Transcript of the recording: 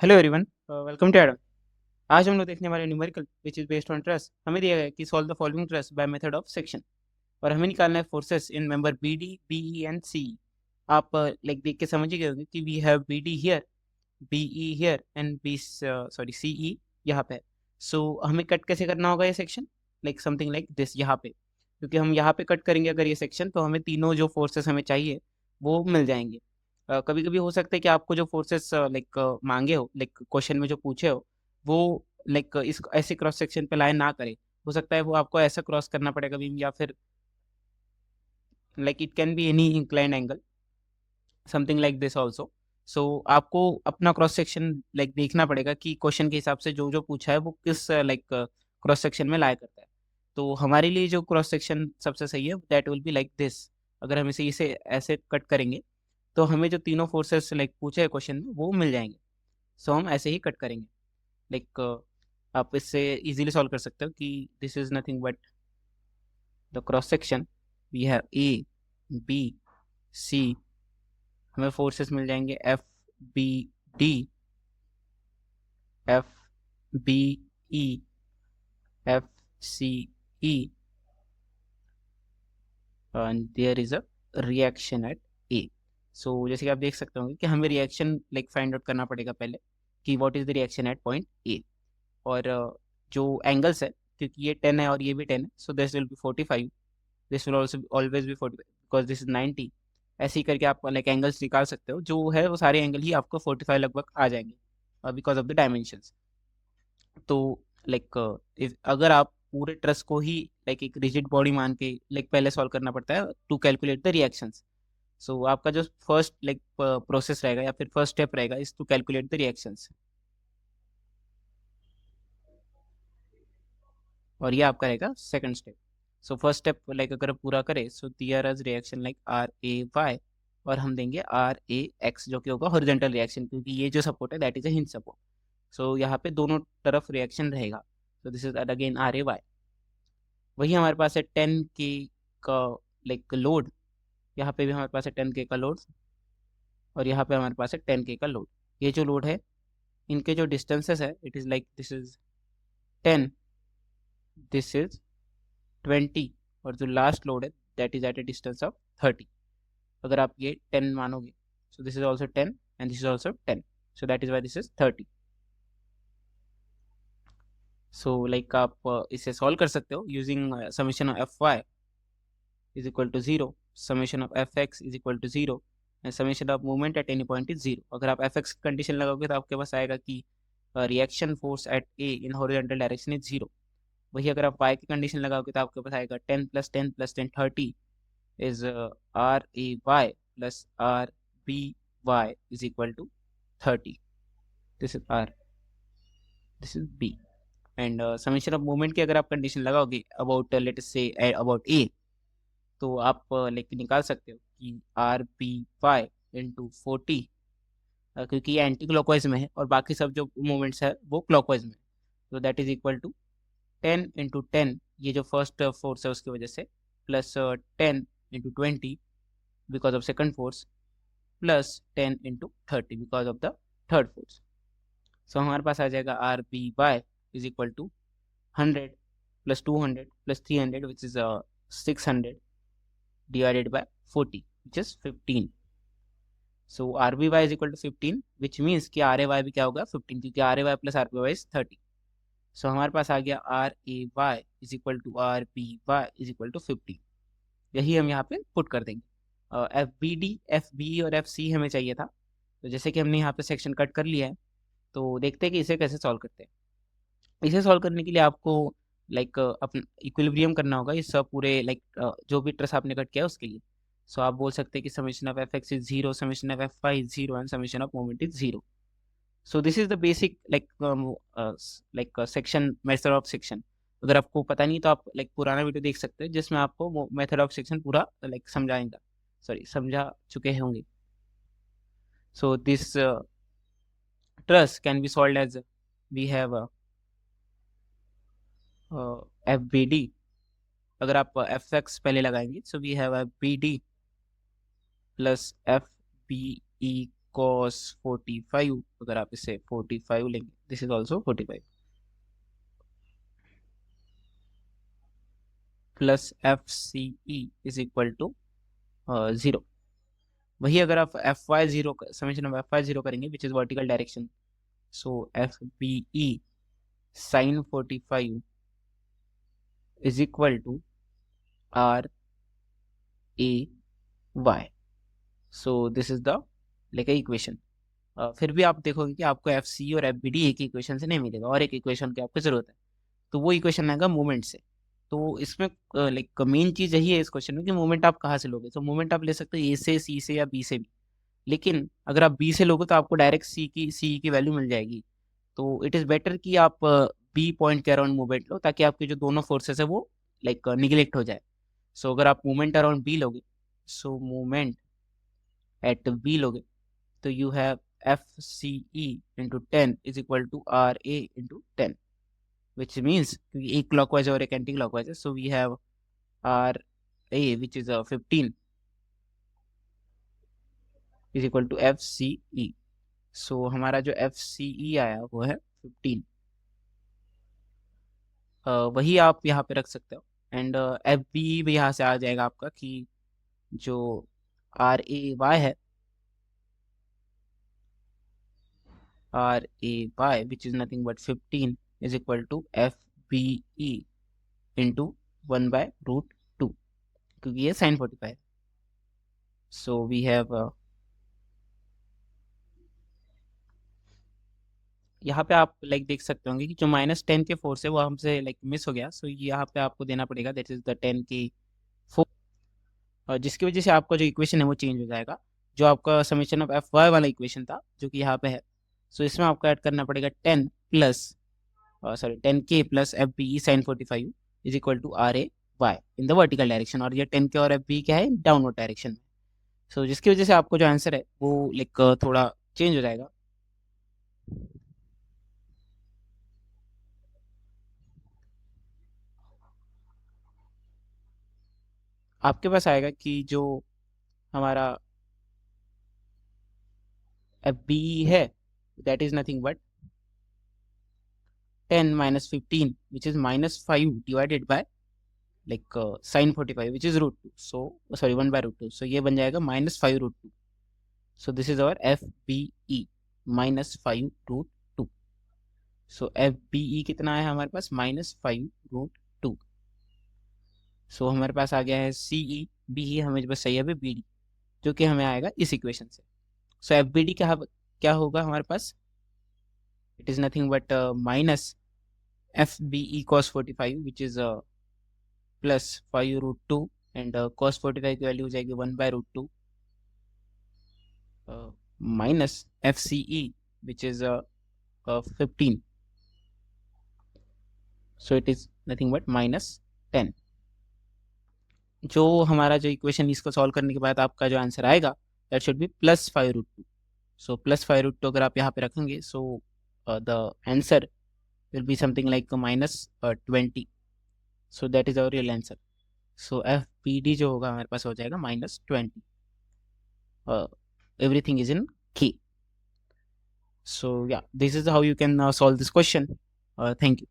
Hello everyone, welcome to Adam. आज हम लोग देखने वाले numerical which is based on truss. हमें दिया गया है कि solve the following truss by method of section, और हमें निकालना है forces in member B D B E and C. आप लाइक देख के समझ ही गए होंगे कि we have B D here, B E here and B sorry C E यहाँ पे। सो हमें कट कैसे करना होगा ये section, like something like this यहाँ पे, क्योंकि हम यहाँ पे कट करेंगे अगर ये सेक्शन, तो हमें तीनों जो फोर्सेस हमें चाहिए वो मिल जाएंगे। कभी कभी हो सकता है कि आपको जो फोर्सेस लाइक मांगे हो, लाइक क्वेश्चन में जो पूछे हो, वो लाइक इस ऐसे क्रॉस सेक्शन पे लाइन ना करे। हो सकता है वो आपको ऐसा क्रॉस करना पड़ेगा बीम, या फिर like it can be any inclined angle, something like this also. So आपको अपना क्रॉस सेक्शन लाइक देखना पड़ेगा कि क्वेश्चन के हिसाब से जो जो पूछा है वो किस लाइक क्रॉस सेक्शन में लाया करता है। तो हमारे लिए जो क्रॉस सेक्शन सबसे सही है that will be like this. अगर हम इसे ऐसे कट करेंगे तो हमें जो तीनों फोर्सेस लाइक पूछे हैं क्वेश्चन में वो मिल जाएंगे। सो हम ऐसे ही कट करेंगे। लाइक आप इससे इजीली सॉल्व कर सकते हो कि this is nothing but the cross section. We have A B C, हमें फोर्सेस मिल जाएंगे F B D, F B E, F C E, and there is a reaction at A. So जैसे कि आप देख सकते होंगे कि हमें रिएक्शन लाइक फाइंड आउट करना पड़ेगा पहले कि what is the reaction at point A. और जो एंगल्स है, क्योंकि ये 10 है और ये भी 10 है, so this will be 45, this will also always be 45 because this is 90। ऐसे ही करके आप लाइक एंगल्स निकाल सकते हो, जो है वो सारे एंगल ही आपको 45 लगभग आ जाएंगे बिकॉज ऑफ द डायमेंशंस। तो लाइक अगर आप पूरे ट्रस को ही लाइक एक रिजिड बॉडी मान के लाइक पहले सॉल्व करना पड़ता है to calculate the reactions. So आपका जो फर्स्ट लाइक प्रोसेस रहेगा या फिर फर्स्ट स्टेप रहेगा is to calculate the reactions, और ये आपका रहेगा second step. So first step like अगर आप पूरा करें, so there is reaction like R A Y, और हम देंगे आर ए एक्स, जो कि होगा हॉरिजॉन्टल रिएक्शन, क्योंकि ये जो सपोर्ट है that is a hinge support. So यहाँ पे दोनों तरफ रिएक्शन रहेगा। So this is again R A Y. वही हमारे पास है 10 के का लाइक लोड, यहाँ पे भी हमारे पास है 10 के का लोड, और यहाँ पे हमारे पास है 10 के का लोड। ये जो लोड है, इनके जो डिस्टेंसेस है, it is like this is 10, this is 20, और जो लास्ट लोड है that is at a distance of 30। अगर आप ये 10 मानोगे, so this is also 10 and this is also 10, so that is why this is 30। So like आप इसे solve कर सकते हो using summation of F Y is equal to zero, summation of F X is equal to zero, and summation of movement at any point is zero. अगर आप F x condition लगाओगे तो आपके पास आएगा कि reaction force at A in horizontal direction is zero. वही अगर आप वाई की कंडीशन लगाओगे तो आपके पास आएगा 10 + 10 + 10 30 is R A Y plus R B Y is equal to 30। This is R, this is B. And summation of movement की अगर आप कंडीशन लगाओगे about let us say about ए, तो आप लेके निकाल सकते हो कि आर बी वाई इंटू 40, क्योंकि ये एंटी क्लॉकवाइज में है और बाकी सब जो मूवमेंट्स है वो क्लॉकवाइज में है। तो दैट इज इक्वल टू 10 × 10, ये जो फर्स्ट फोर्स है उसकी वजह से, plus 10 × 20 because of second force, plus 10 × 30 because of the third force. So हमारे पास आ जाएगा R B Y is equal to 100 + 200 + 300 which is 600 divided by 40 which is 15। so RBY is equal to 15 which means कि RAY भी क्या होगा 15, क्योंकि RAY plus RBY is 30। so हमारे पास आ गया RAY is equal to RBY is equal to 15। यही हम यहाँ पे पुट कर देंगे। FBD FBE और FC हमें चाहिए था, तो जैसे कि हमने यहाँ पे सेक्शन कट कर लिया है, तो देखते हैं कि इसे कैसे सॉल्व करते हैं। इसे सॉल्व करने के लिए आपको लाइक अपन इक्विलिब्रियम करना होगा इस पूरे लाइक जो भी ट्रेस आपने कट किया है उसके लिए। सो आप बोल सकते हैं कि summation of F X is zero, summation of F Y is zero, and summation of moment is zero. So this is the basic like section method of section. अगर आपको पता नहीं तो आप लाइक पुराना वीडियो देख सकते हैं जिसमें आपको मेथड ऑफ सेक्शन पूरा लाइक समझाएगा, सॉरी समझा चुके होंगे। So this truss can be solve as we have F B D. अगर आप एफ एक्स पहले लगाएंगे, so we have F B D plus F B E cos 45, अगर आप इसे 45 लेंगे, this is also 45 plus F C E is equal to 0। वही अगर आप F Y zero summation of F Y zero करेंगे which is vertical direction, so F B E sine 45 is equal to R A Y. So this is the like equation. फिर भी आप देखोगे कि आपको एफ सी और F B D एक equation से नहीं मिलेगा और एक इक्वेशन की आपको जरूरत है, तो वो इक्वेशन आएगा मूवमेंट से। तो इसमें लाइक मेन चीज यही है इस क्वेश्चन में कि मूवमेंट आप कहाँ से लोगे। तो मूवमेंट आप ले सकते हो ए से, सी से या बी से भी, लेकिन अगर आप बी से लोगे तो आपको डायरेक्ट सी की वैल्यू मिल जाएगी। तो इट इज़ बेटर कि आप बी पॉइंट के अराउंड मूवमेंट लो ताकि आपके जो दोनों फोर्सेस है वो लाइक निगलेक्ट हो जाए। सो अगर आप मूवमेंट अराउंड बी लोगे, सो मूवमेंट एट बी लोगे, तो you have F C E into 10 is equal to R A into 10, which means क्योंकि एक क्लॉकवाइज और एक एंटी क्लॉकवाइज है, so we have R A which is 15 is equal to F C E. So हमारा जो F C ई आया वो है 15। वही आप यहाँ पे रख सकते हो। एंड एफ बी भी यहाँ से आ जाएगा आपका कि जो आर ए वाई है, R A Y which is nothing but 15 is equal to F B E into 1/√2, क्योंकि ये साइन 45। सो वी हैव यहाँ पे आप लाइक देख सकते होंगे कि जो -10 के फोर्स है वो हमसे लाइक मिस हो गया। सो यहाँ पे आपको देना पड़ेगा दैट इज द 10 की फोर्स, जिसकी वजह से आपका जो इक्वेशन है वो चेंज हो जाएगा। जो आपका समेशन ऑफ एफ वाई वाला इक्वेशन था जो कि यहाँ पे है, सो इसमें आपको ऐड करना पड़ेगा 10 plus sorry 10k plus F B E sine 45 is equal to R A Y in the vertical direction, और ये 10k और एफ बी क्या है डाउनवर्ड डायरेक्शन में। सो जिसकी वजह से आपको जो आंसर है वो लाइक थोड़ा चेंज हो जाएगा। आपके पास आएगा कि जो हमारा एफ बी ई है that is nothing but 10 minus 15 which is -5 divided by like sine 45 which is √2, so sorry 1/√2, so ये बन जाएगा -5√2। So this is our F B E -5√2। So F B E कितना है हमारे पास -5√2। सो हमारे पास आ गया है सी ई, बी ई हमें बस चाहिए अभी बी डी, जो कि हमें आएगा इस इक्वेशन से। सो एफ बी डी क्या होगा हमारे पास, it is nothing but minus F B E cos 45 which is plus 5√2, and cos 45 की वैल्यू हो जाएगी 1/√2 minus F C E which is 15, so it is nothing but -10। जो हमारा जो इक्वेशन इसको सॉल्व करने के बाद आपका जो आंसर आएगा दैट शुड बी +5√2। सो +5√2 अगर आप यहाँ पे रखेंगे, so the answer will be something like -20। So that is our real answer. So F P D जो होगा हमारे पास हो जाएगा -20। everything is in key. So yeah, this is how you can solve this question. Thank you.